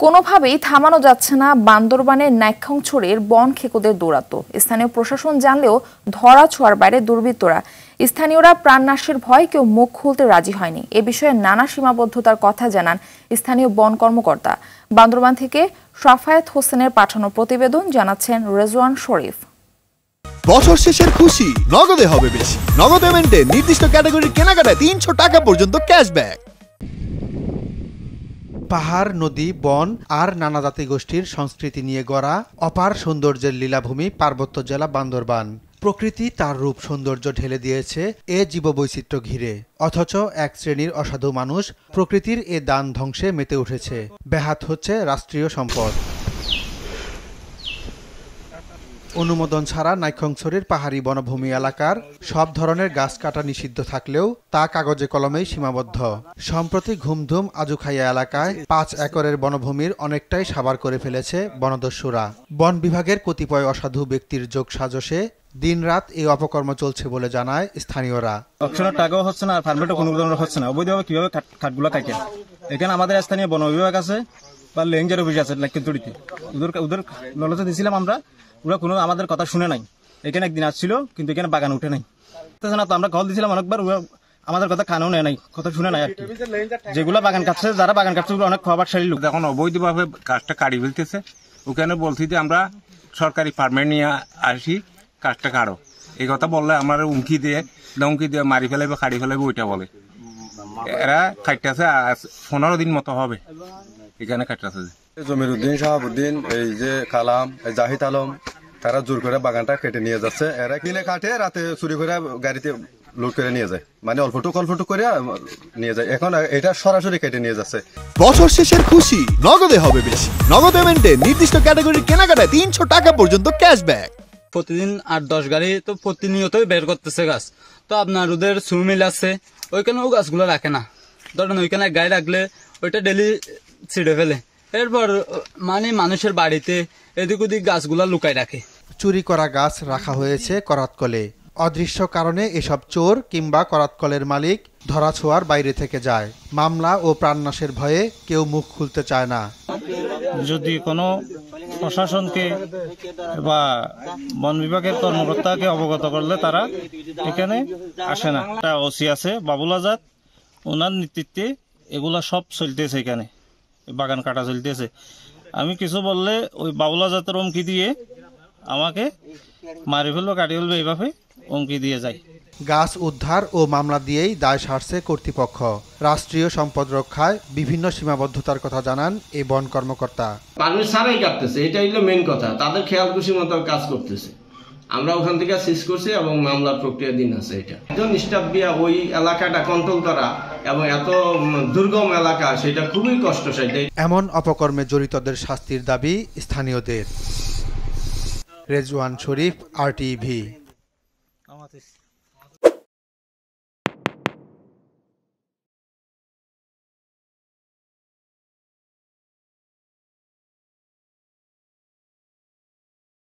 কোনোভাবেই থামানো যাচ্ছে না বান্দরবানের নাইক্ষ্যংছড়ির বন খেকোদের দৌরাত্ম্য। স্থানীয় প্রশাসন জানলেও ধরা ছোঁয়ার বাইরে দুর্বৃত্তরা। স্থানীয়রা প্রাণনাশের ভয় কেউ মুখ খুলতে রাজি হয়নি। এ বিষয়ে নানা সীমাবদ্ধতার কথা জানান স্থানীয় বন কর্মকর্তা। বান্দরবান থেকে সাফায়েত হোসেনের পাঠানো প্রতিবেদন জানাচ্ছেন রেজওয়ান শরীফ। বছর শেষের খুশি নগদে হবে বেশি। নগদ পেমেন্টে নির্দিষ্ট ক্যাটাগরির কেনাকাটায় ৩০০ টাকা পর্যন্ত ক্যাশব্যাক। পাহাড়, নদী, বন আর নানা জাতি গোষ্ঠীর সংস্কৃতি নিয়ে গড়া অপার সৌন্দর্যের লীলাভূমি পার্বত্য জেলা বান্দরবান। প্রকৃতি তার রূপ সৌন্দর্য ঢেলে দিয়েছে এ জীববৈচিত্র্য ঘিরে, অথচ এক শ্রেণীর অসাধু মানুষ প্রকৃতির এ দান ধ্বংসে মেতে উঠেছে। ব্যাহত হচ্ছে রাষ্ট্রীয় সম্পদ। অনুমোদন ছাড়া নাইক্ষ্যংছড়ির পাহাড়ি বনভূমি এলাকার সব ধরনের গাছ কাটা নিষিদ্ধ থাকলেও তা কাগজে কলমেই সীমাবদ্ধ। সম্প্রতি ঘুমধুম আজুখাইয়া এলাকায় ৫ একরের বনভূমির অনেকটাই সাবার করে ফেলেছে বনদস্যুরা। বন বিভাগের কতিপয় অসাধু ব্যক্তির যোগ সাজসে দিনরাত এই অপকর্ম চলছে বলে জানায় স্থানীয়রা। অকশনের টাকাও হচ্ছে না, ফার্মেটও কোনো ধরনের হচ্ছে না। অবৈধভাবে কিভাবে কাঠগুলো কাটে? এখানে আমাদের স্থানীয় বন বিভাগ আছে বা লেঞ্জার অফিস আছে লাইকচুরিতে, ওদের নলেজে দিয়েছিলাম আমরা, ওরা কোনো আমাদের কথা শুনে নাই। এখানে একদিন আসছিল কিন্তু এখানে বাগান উঠে নাই না, তো আমরা কল দিয়েছিলাম অনেকবার, ওরা আমাদের কথা কানেও নেয় নাই, কথা শুনে নাই। আর কি যেগুলো বাগান কাটছে, যারা বাগান কাটছে অনেক খবরশালী লোক। এখন অবৈধভাবে গাছটা কাটি ফেলতেছে। ওখানে বলছি যে আমরা সরকারি পারমিট নিয়ে আসি, কাজটা কাটো। এই কথা বললে আমার উমকি দিয়ে মারি ফেলাবে, কাটি ফেলাবে, ওইটা বলে। এরা কাটতেছে 15 দিন মতো হবে এখানে কাটতেছে। জমির উদ্দিন, শাহাবুদ্দিন, এই যে কালাম, জাহিদ আলম, তারা জোর করে বাগানটা কেটে নিয়ে যাচ্ছে। এরা কিনে কাটে রাতে চুরি করে গাড়িতে লোড করে নিয়ে যায়, মানে অল্পটুক করে নিয়ে যায়। এখন এটা সরাসরি কেটে নিয়ে যাচ্ছে। বছর শেষের খুশি নগদে হবে বেশি। নগদ পেমেন্টে নির্দিষ্ট ক্যাটাগরির কেনাকাটায় ৩০০ টাকা পর্যন্ত ক্যাশব্যাক। প্রতিদিন ৮-১০ গাড়ি তো প্রতিনিয়তই বের করতেছে গাছ। তো আপনার ওদের সুমিল আছে, ওইখানেও গাছগুলো রাখে না। ধরেন ওইখানে গাড়ি রাখলে ওইটা ডেলি ছিঁড়ে ফেলে। এরপর মানে মানুষের বাড়িতে এদিক ওদিক গাছগুলা লুকায় রাখে। চুরি করা গাছ রাখা হয়েছে করাতকলে। অদৃশ্য কারণে এসব চোর কিংবা করাতকলের মালিক ধরাছোঁয়ার বাইরে থেকে যায়। মামলা ও প্রাণনাশের ভয়ে কেউ মুখ খুলতে চায় না। যদি কোনো প্রশাসনকে বা বন বিভাগের কর্মকর্তাকে অবগত করলে তারা এখানে আসে না। একটা ওসি আছে বাবুল আজাদ, ওনার নেতৃত্বে এগুলা সব চলতেছে। এখানে বাগান কাটা চলতেছে। আমি কিছু বললে ওই বাবুল আজাদের হুমকি দিয়ে আমাকে মারি ফেলবো, কাটি ফেলবো, এইভাবে হুমকি দিয়ে যায়। গাছ উদ্ধার ও মামলা দিয়েই দায় সারছে কর্তৃপক্ষ। রাষ্ট্রীয় সম্পদ রক্ষায় বিভিন্ন সীমাবদ্ধতার কথা জানান এই বন কর্মকর্তা। পারমিট ছাড়াই কাটতেছে, এটাই হলো মেন কথা। তাদের খেয়াল খুশি মতো কাজ করতেছে। আমরা ওখান থেকে সিজ করছি এবং মামলার প্রক্রিয়া দিন আছে। এটা একজন স্টাফ দিয়া ওই এলাকাটা কন্ট্রোল করা এবং এত দুর্গম এলাকা, সেটা খুবই কষ্টসাধ্য। এমন অপকর্মে জড়িতদের শাস্তির দাবি স্থানীয়দের। রেজওয়ান শরীফ, RTV।